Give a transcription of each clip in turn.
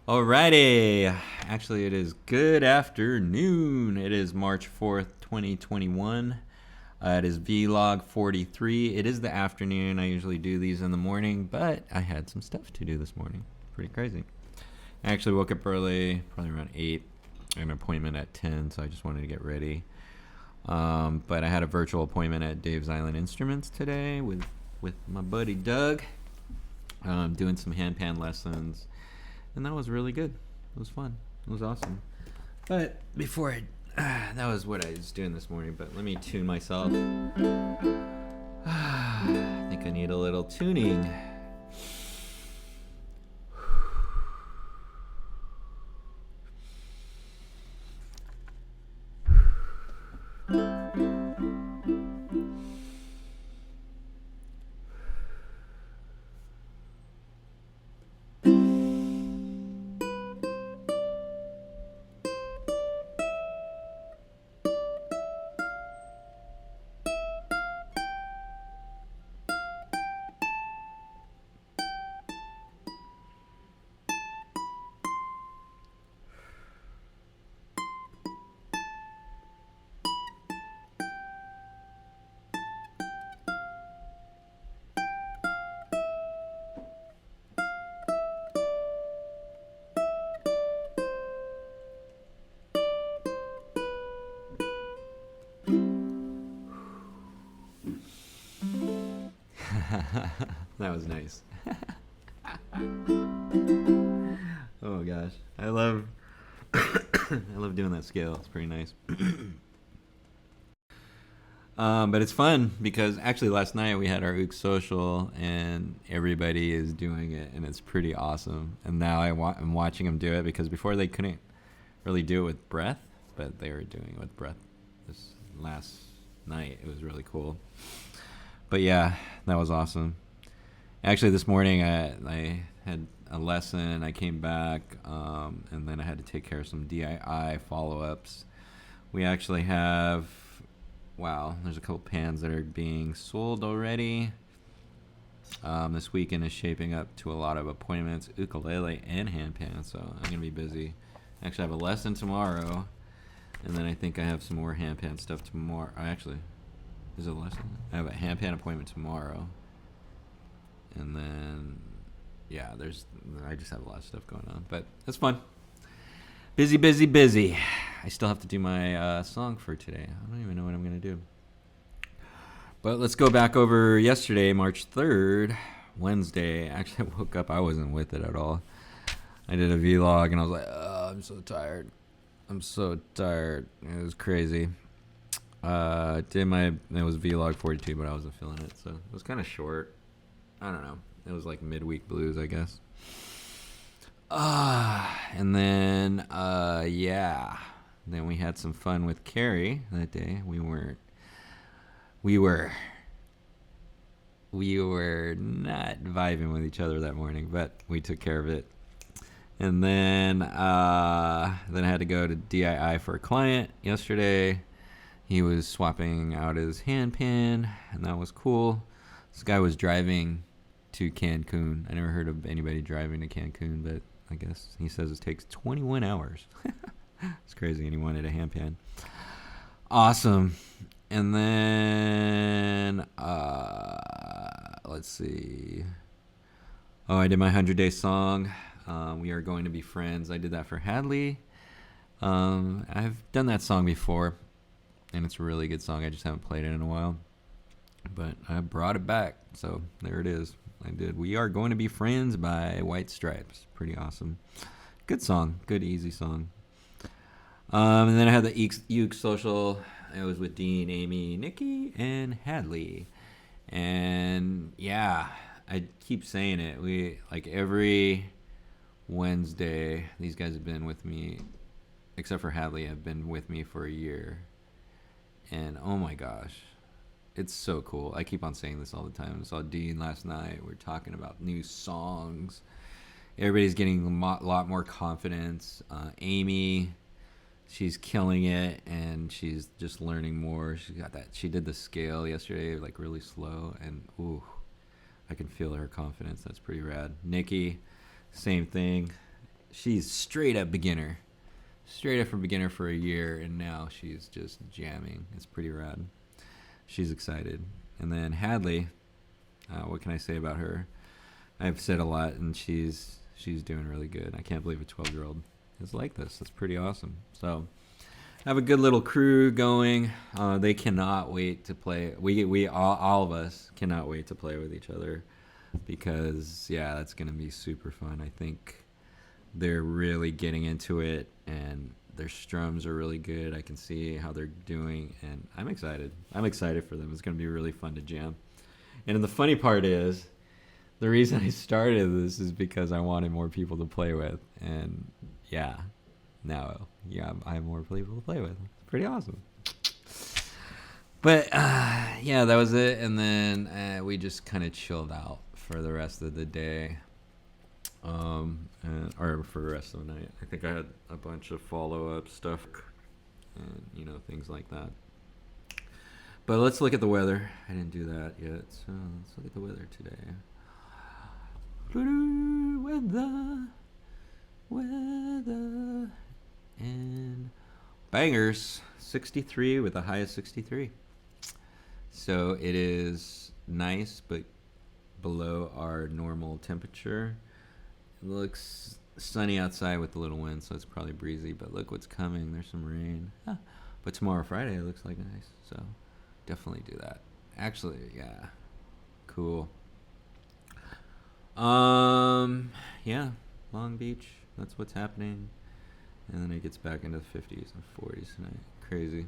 Alrighty. Actually, it is good afternoon. It is March 4th, 2021. It is vlog 43. It is the afternoon. I usually do these in the morning, but I had some stuff to do this morning. Pretty crazy. I actually woke up early, probably around 8. I had an appointment at 10, so I just wanted to get ready. But I had a virtual appointment at Dave's Island Instruments today with my buddy Doug. Doing some handpan lessons. And that was really good. It was fun. It was awesome. But before that was what I was doing this morning. But let me tune myself. I think I need a little tuning. That was nice. Oh gosh, I love I love doing that scale. It's pretty nice. But it's fun because actually last night we had our Ook social and everybody is doing it and it's pretty awesome. And now I'm watching them do it because before they couldn't really do it with breath, but they were doing it with breath this last night. It was really cool. But yeah, that was awesome. Actually, this morning I had a lesson. I came back, and then I had to take care of some DIY follow-ups. We actually have, wow, there's a couple pans that are being sold already. This weekend is shaping up to a lot of appointments, ukulele and handpan, so I'm going to be busy. Actually, I have a lesson tomorrow, and then I think I have some more handpan stuff tomorrow. Actually, is it a lesson? I have a handpan appointment tomorrow. And then, yeah, I just have a lot of stuff going on. But it's fun. Busy, busy, busy. I still have to do my song for today. I don't even know what I'm going to do. But let's go back over yesterday, March 3rd, Wednesday. Actually, I woke up. I wasn't with it at all. I did a vlog, and I was like, oh, I'm so tired. I'm so tired. It was crazy. It was vlog 42, but I wasn't feeling it. So it was kind of short. I don't know. It was like midweek blues, I guess. And then, yeah. Then we had some fun with Carrie that day. We were not vibing with each other that morning, but we took care of it. And then I had to go to DIY for a client yesterday. He was swapping out his handpan, and that was cool. This guy was driving to Cancun. I never heard of anybody driving to Cancun, but I guess he says it takes 21 hours. It's crazy, and he wanted a handpan. Awesome. And then, let's see. Oh, I did my 100-day song. We Are Going to Be Friends. I did that for Hadley. I've done that song before, and it's a really good song. I just haven't played it in a while. But I brought it back, so there it is. I did We Are Going to Be Friends by White Stripes. Pretty awesome. Good song. Good, easy song. And then I had the Uke social. It was with Dean, Amy, Nikki, and Hadley. And yeah, I keep saying it. We, like, every Wednesday, these guys have been with me, except for Hadley, have been with me for a year. And oh my gosh. It's so cool. I keep on saying this all the time. I saw Dean last night. We're talking about new songs. Everybody's getting a lot more confidence. Amy, she's killing it, and she's just learning more. She got that. She did the scale yesterday, like really slow, and ooh, I can feel her confidence. That's pretty rad. Nikki, same thing. she's straight up beginner. Straight up from beginner for a year, and now she's just jamming. It's pretty rad. She's excited. And then Hadley, what can I say about her? I've said a lot, and she's doing really good. I can't believe a 12-year-old is like this. That's pretty awesome. So have a good little crew going. They cannot wait to play. We all of us cannot wait to play with each other because, yeah, that's going to be super fun. I think they're really getting into it, and their strums are really good. I can see how they're doing, and I'm excited. I'm excited for them. It's going to be really fun to jam. And the funny part is, the reason I started this is because I wanted more people to play with, and now I have more people to play with. It's pretty awesome. But that was it, and then we just kind of chilled out for the rest of the day. Or for the rest of the night. I think I had a bunch of follow-up stuff and, things like that. But let's look at the weather. I didn't do that yet, so let's look at the weather today. Weather, and bangers, 63 with a high of 63. So it is nice, but below our normal temperature. It looks sunny outside with a little wind, so it's probably breezy. But look what's coming. There's some rain. But tomorrow, Friday, it looks like nice. So definitely do that. Actually, yeah. Cool. Long Beach. That's what's happening. And then it gets back into the 50s and 40s tonight. Crazy.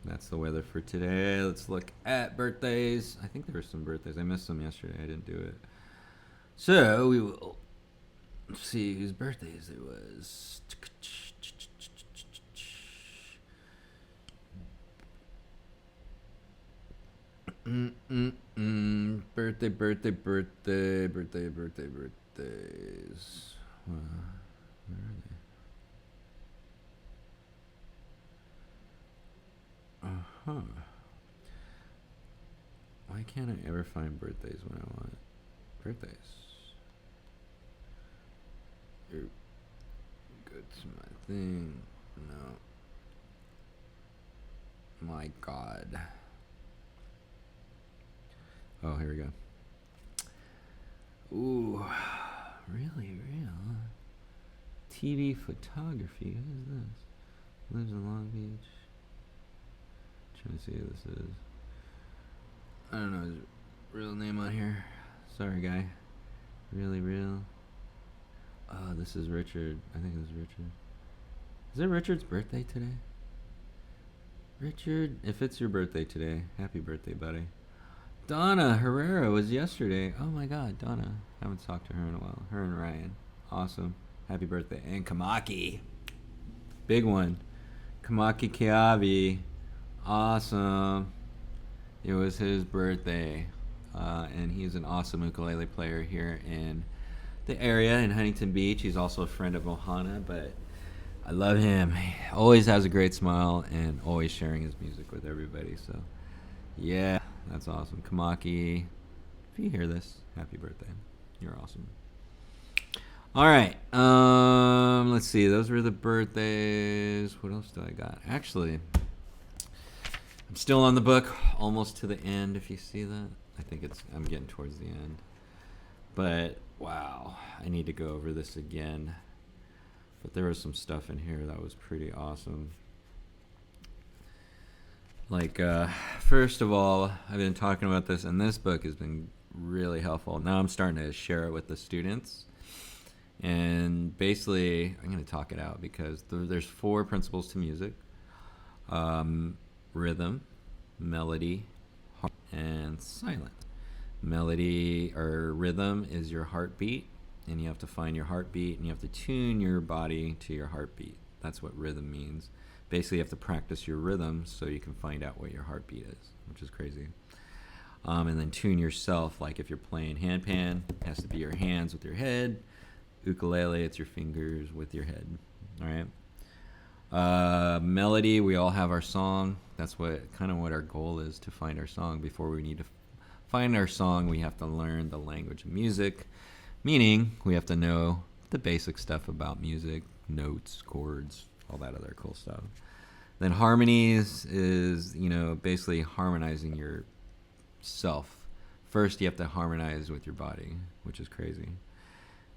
That's the weather for today. Let's look at birthdays. I think there were some birthdays. I missed some yesterday. I didn't do it. So we will see whose birthdays it was. Birthdays. Where are they? Why can't I ever find birthdays when I want birthdays? Go to my thing. No. My God. Oh, here we go. Ooh, really real. TV photography. Who is this? Lives in Long Beach. Trying to see who this is. I don't know his real name on here. Sorry, guy. Really real. Oh, this is Richard. I think this is Richard. Is it Richard's birthday today? Richard, if it's your birthday today, happy birthday, buddy. Donna Herrera was yesterday. Oh my God, Donna. Haven't talked to her in a while. Her and Ryan. Awesome. Happy birthday. And Kamaki. Big one. Kamaki Kiavi. Awesome. It was his birthday. And he's an awesome ukulele player here in the area in Huntington Beach. He's also a friend of Ohana, but I love him. He always has a great smile and always sharing his music with everybody. So, yeah, that's awesome. Kamaki, if you hear this, happy birthday. You're awesome. All right. Let's see. Those were the birthdays. What else do I got? Actually, I'm still on the book, almost to the end, if you see that. I think I'm getting towards the end. But, wow, I need to go over this again. But there was some stuff in here that was pretty awesome. Like, first of all, I've been talking about this, and this book has been really helpful. Now I'm starting to share it with the students. And basically, I'm going to talk it out because there's 4 principles to music. Rhythm, melody, and silent. Melody or rhythm is your heartbeat, and you have to find your heartbeat, and you have to tune your body to your heartbeat. That's what rhythm means. Basically, you have to practice your rhythm so you can find out what your heartbeat is, which is crazy. And then tune yourself, like if you're playing handpan, it has to be your hands with your head. Ukulele, it's your fingers with your head. All right. Melody, we all have our song. That's what our goal is, to find our song. Before we need to find our song, we have to learn the language of music. Meaning we have to know the basic stuff about music, notes, chords, all that other cool stuff. Then harmonies is, basically harmonizing yourself. First, you have to harmonize with your body, which is crazy.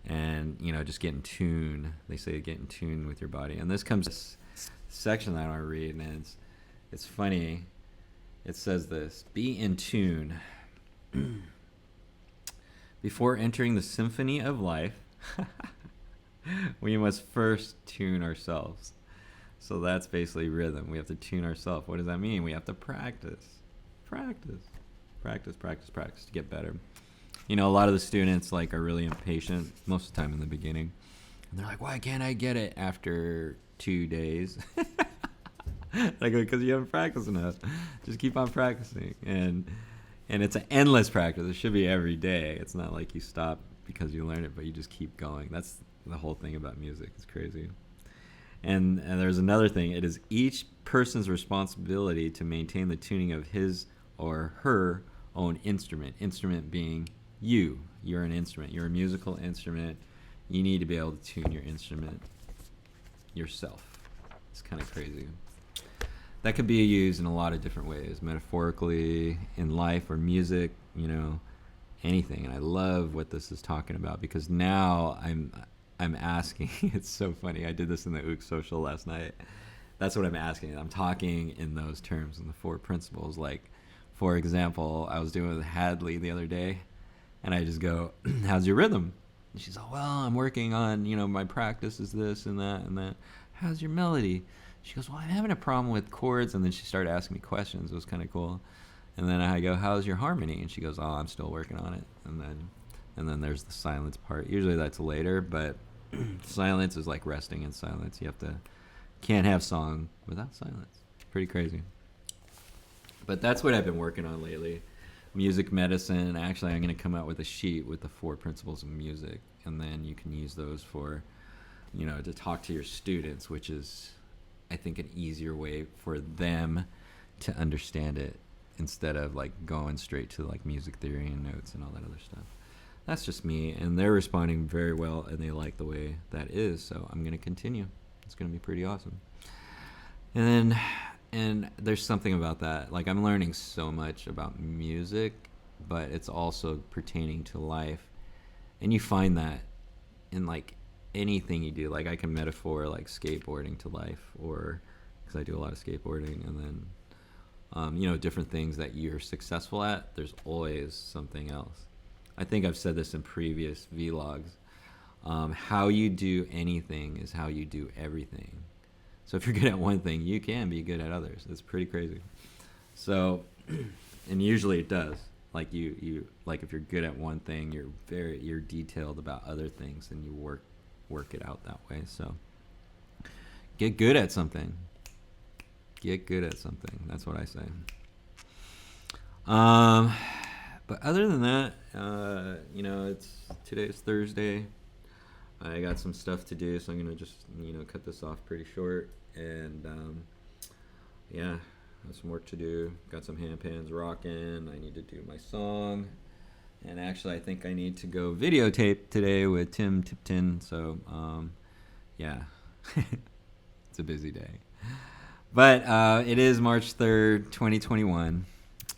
And, just get in tune. They say get in tune with your body. And this comes to this section that I want to read, and it's funny. It says this: be in tune. Before entering the symphony of life, we must first tune ourselves. So that's basically rhythm. We have to tune ourselves. What does that mean? We have to practice to get better. A lot of the students are really impatient most of the time in the beginning. And they're like, why can't I get it after 2 days? Because you haven't practiced enough. Just keep on practicing. And it's an endless practice. It should be every day. It's not like you stop because you learn it, but you just keep going. That's the whole thing about music. It's crazy. And there's another thing. It is each person's responsibility to maintain the tuning of his or her own instrument. Instrument being you. You're an instrument. You're a musical instrument. You need to be able to tune your instrument yourself. It's kind of crazy. That could be used in a lot of different ways, metaphorically, in life or music, anything. And I love what this is talking about, because now I'm asking. It's so funny. I did this in the Ook social last night. That's what I'm asking. I'm talking in those terms, in the 4 principles. For example, I was doing it with Hadley the other day, and I just go, how's your rhythm? And she's like, well, I'm working on, my practice is this and that and that. How's your melody? She goes, well, I'm having a problem with chords. And then she started asking me questions. It was kind of cool. And then I go, how's your harmony? And she goes, oh, I'm still working on it. And then there's the silence part. Usually that's later, but silence is like resting in silence. Can't have song without silence. Pretty crazy. But that's what I've been working on lately. Music medicine. Actually, I'm going to come out with a sheet with the 4 principles of music. And then you can use those for, to talk to your students, which is, I think, an easier way for them to understand it, instead of going straight to music theory and notes and all that other stuff. That's just me, and they're responding very well, and they like the way that is, so I'm going to continue. It's going to be pretty awesome. And there's something about that. I'm learning so much about music, but it's also pertaining to life. And you find that in anything you do. I can metaphor skateboarding to life, or because I do a lot of skateboarding, and then different things that you're successful at. There's always something else. I think I've said this in previous vlogs. How you do anything is how you do everything. So if you're good at one thing, you can be good at others. It's pretty crazy. So, and usually it does. You if you're good at one thing, you're detailed about other things, and you work it out that way. So get good at something. That's what I say. But other than that, today's Thursday. I got some stuff to do, so I'm gonna just cut this off pretty short. And have some work to do. Got some hand pans rocking. I need to do my song. And actually, I think I need to go videotape today with Tim Tipton. So, it's a busy day. But it is March 3rd, 2021.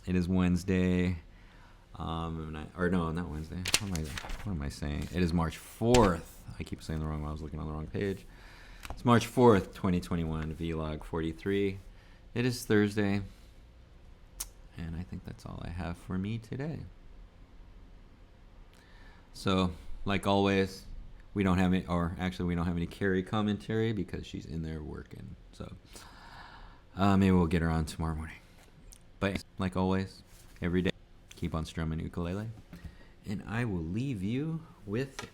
It is Wednesday. Not Wednesday. What am I saying? It is March 4th. I keep saying the wrong one. I was looking on the wrong page. It's March 4th, 2021, vlog 43. It is Thursday. And I think that's all I have for me today. So, like always, we don't have any Carrie commentary because she's in there working. So, maybe we'll get her on tomorrow morning. But like always, every day, keep on strumming ukulele. And I will leave you with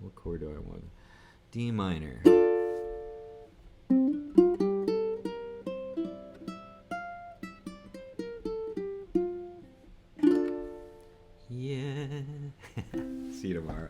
what chord do I want? D minor. Yeah. See you tomorrow.